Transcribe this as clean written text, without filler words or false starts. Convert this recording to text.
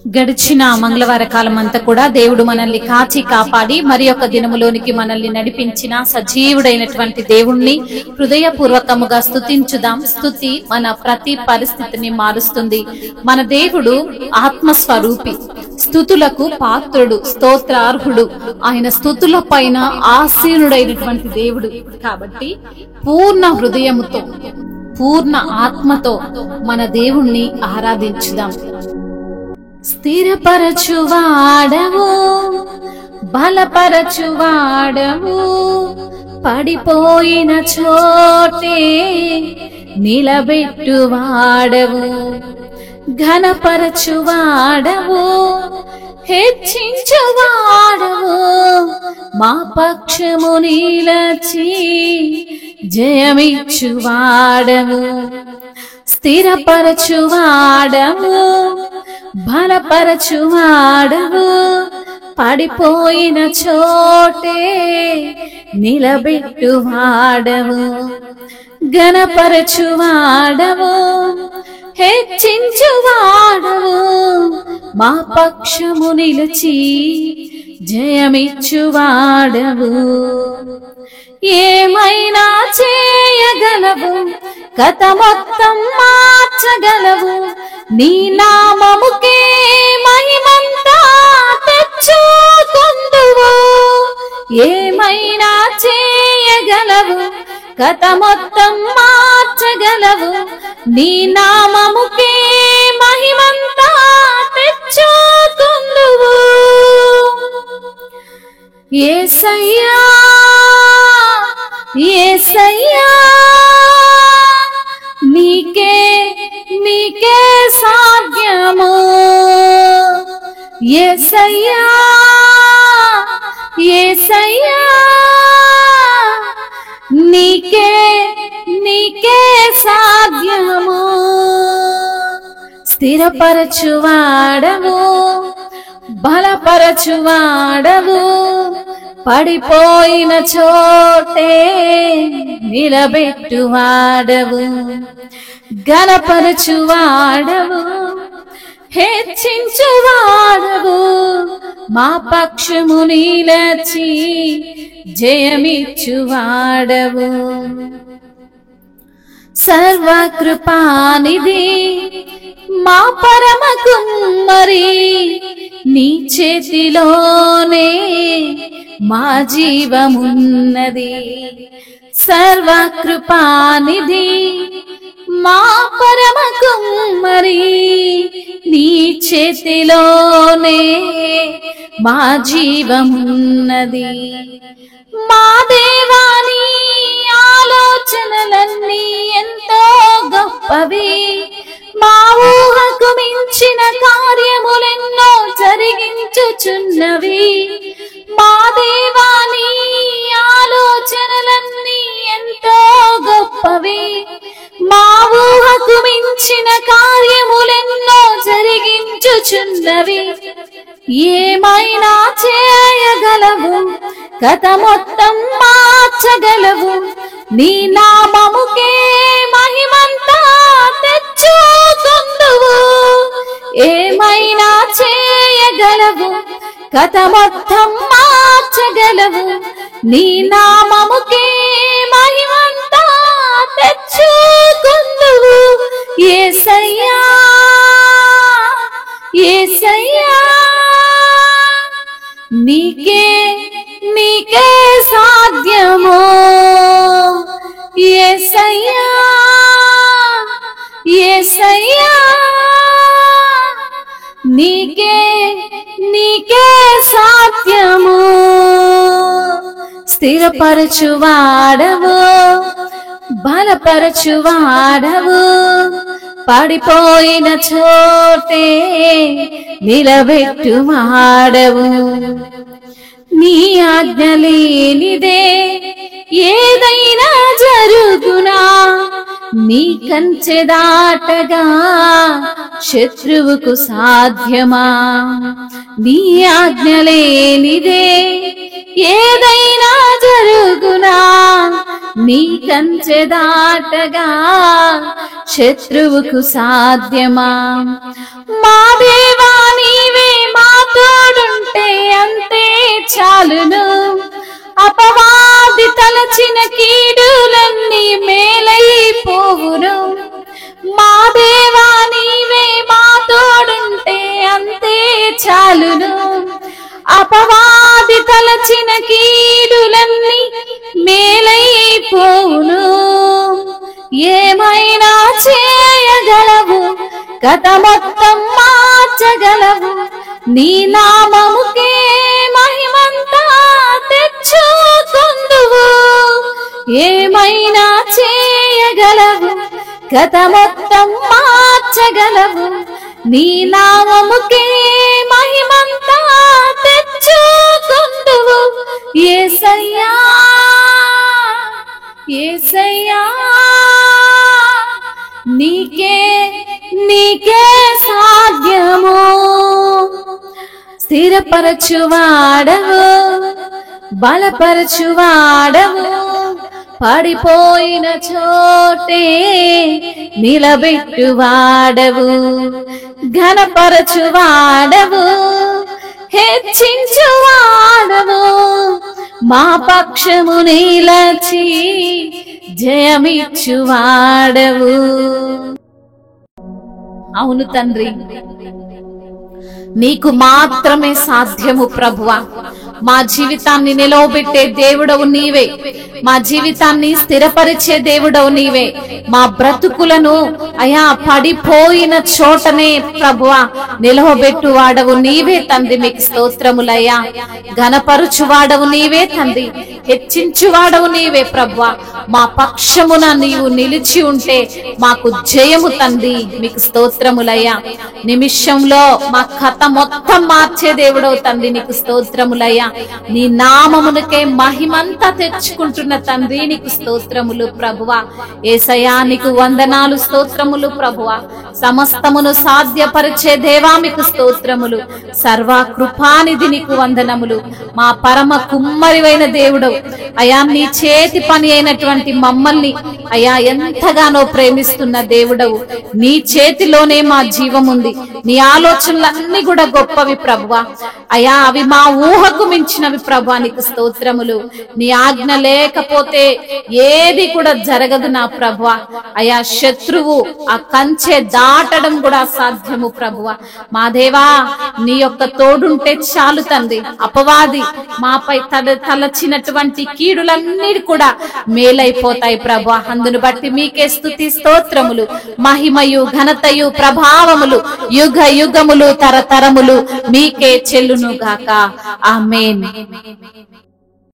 గడిచిన మంగళవార కాలం అంతా కూడా దేవుడు మనల్ని కాచి కాపాడి మరి ఒక దినములోనికి మనల్ని నడిపించిన సజీవుడైనటువంటి దేవుణ్ణి హృదయపూర్వకముగా స్తుతించుదాం. స్తుతి మన ప్రతి పరిస్థితిని మారుస్తుంది. మన దేవుడు ఆత్మస్వరూపి, స్తుతులకు పాత్రుడు, స్తోత్రార్హుడు. ఆయన స్తుతుల పైన ఆసీనుడైనటువంటి దేవుడు. కాబట్టి పూర్ణ హృదయముతో, పూర్ణ ఆత్మతో మన దేవుణ్ణి ఆరాధించుదాం. స్థిరపరచువాడవు, బలపరచువాడవు, పడిపోయిన చోటే నిలబెట్టువాడవు, ఘనపరచువాడవు, హెచ్చించువాడవు, మా పక్షము నిలచి జయమిచ్చువాడవు. స్థిరపరచువాడవు, బలపరచువాడవు, పడిపోయిన చోటే నిలబెట్టువాడవు, ఘనపరచువాడవు, హెచ్చించువాడవు, మా పక్షము నిలిచి జయమిచ్చువాడవు. ఏమైనా చేయగలవు, కథ మొత్తం మార్చగలవు, నీ నామముకే మహిమంతా తెచ్చుకొందువు. ఏమైనా చేయగలవు, కథ మొత్తం మార్చగలవు, నీ నామముకే మహిమంతా తెచ్చుకొందువు. యేసయ్యా యేసయ్యా, నీకే నీకే సాధ్యము. యేసయ్యా యేసయ్యా, నీకే నీకే సాధ్యము. స్థిరపరచువాడవు, బలపరచువాడవు, పడిపోయిన చోటే నిలబెట్టువాడవు, ఘనపరచువాడవు, హెచ్చించువాడవు, మా పక్షము నిలచి జయమిచ్చువాడవు. సర్వకృపానిధి మా పరమ కుమ్మరి, నీ చేతిలోనే మా జీవమున్నది. సర్వకృపానిధి మా పరమ కుమ్మరి, నీ చేతిలోనే మా జీవమున్నది. మా దేవాని ఆలోచనలన్నీ ఎంతో గొప్పవి, మా ఊహకు మించిన కార్యములెన్నో జరిగించుచున్నవి. మా దేవాని ఆలోచనలన్నీ ఎంతో గొప్పవి, మా ఊహకు మించిన కార్యములెన్నో జరిగించుచున్నవి. ఏమైనా చేయగలవు, కథ మొత్తం మార్చగలవు, నీ నామముకే మహిమంతా తెచ్చుకొందువు. ఏమైనా చేయగలవు, కథ మొత్తం మార్చగలవు, నీ నామముకే మహిమంతా తెచ్చుకొందువు. యేసయ్యా యేసయ్యా, నీకే నీకే సాధ్యము. యేసయ్యా యేసయ్యా, నీకే నీకే సాధ్యము. స్థిరపరచువాడవు, బలపరచువాడవు, పడిపోయిన చోటే నిలబెట్టువాడవు. నీ ఆజ్ఞ లేనిదే ఏదైనా జరుగునా, నీ కంచె దాటగా శత్రువుకు సాధ్యమా. నీ ఆజ్ఞ లేనిదే ఏదైనా జరుగునా, నీ కంచె దాటగా శత్రువుకు సాధ్యమా. మా దేవా నీవే మా తోడుంటే అంతే చాలును, అపవాది తలచిన కీడులన్నీ మేలైపోవును. మా దేవా నీవే మా తోడుంటే అంతే చాలును, అపవాది తలచిన కీడులన్నీ మేలైపోవును. ఏమైనా చేయగలవు, కథ మొత్తం మార్చగలవు, నీ నామముకే మహిమంతా తెచ్చుకొందువు. ఏమైనా చేయగలవు, కథ మొత్తం మార్చగలవు, నీ నామముకే మహిమంతా తెచ్చుకొందువు. యేసయ్యా యేసయ్యా నీకే నీకే సాధ్యము. స్థిరపరచువాడవు, బలపరచువాడవు, పడిపోయిన చోటే నిలబెట్టువాడవు, ఘనపరచువాడవు, హెచ్చించువాడవు, మా పక్షము నిలచి జయమిచ్చువాడవు. అవును తండ్రి, నీకు మాత్రమే సాధ్యము ప్రభువా. మా జీవితాన్ని నిలవబెట్టే దేవుడవు నీవే, మా జీవితాన్ని స్థిరపరిచే దేవుడవు నీవే. మా బ్రతుకులను అయా పడిపోయిన చోటనే ప్రభువా నిలవబెట్టువాడవు నీవే తండ్రి. మీకు స్తోత్రములయ్యా. ఘనపరుచువాడవు నీవే తండ్రి, హెచ్చించువాడవు నీవే ప్రభువా. మా పక్షమున నీవు నిలిచి ఉంటే మాకు జయము తండ్రి. మీకు స్తోత్రములయ్యా. నిమిషంలో మా కథ మొత్తం మార్చే దేవుడవు తండ్రి. నీకు స్తోత్రములయ్యా. నీ నామమునకే మహిమంతా తెచ్చుకుంటున్న తండ్రి, నీకు స్తోత్రములు ప్రభువా. యేసయ్యా నీకు వందనాలు, స్తోత్రములు ప్రభువా. సమస్తమును సాధ్యపరిచే దేవా మీకు స్తోత్రములు. సర్వ కృపానిధి నీకు వందనములు. మా పరమ కుమ్మరివైన దేవుడవు అయా, నీ చేతి పని అయినటువంటి మమ్మల్ని అయా ఎంతగానో ప్రేమిస్తున్న దేవుడవు. నీ చేతిలోనే మా జీవం ఉంది. నీ ఆలోచనలన్నీ కూడా గొప్పవి ప్రభువా. అయా అవి మా ఊహకు మించినవి ప్రభువా. నీకు స్తోత్రములు. నీ ఆజ్ఞ లేకపోతే ఏది కూడా జరగదు నా ప్రభువా. అయా శత్రువు ఆ కంచె దాటడం కూడా సాధ్యము ప్రభువా. మా దేవా నీ యొక్క తోడుంటే చాలు తండ్రి. అపవాది మాపై తలచినటువంటి కీడులన్నీ కూడా మేలైపోతాయి ప్రభువా. అందును బట్టి మీకే స్తుతి స్తోత్రములు, మహిమయు ఘనతయు ప్రభావములు యుగ యుగములు తరతరములు మీకే చెల్లును గాక. ఆమేన్.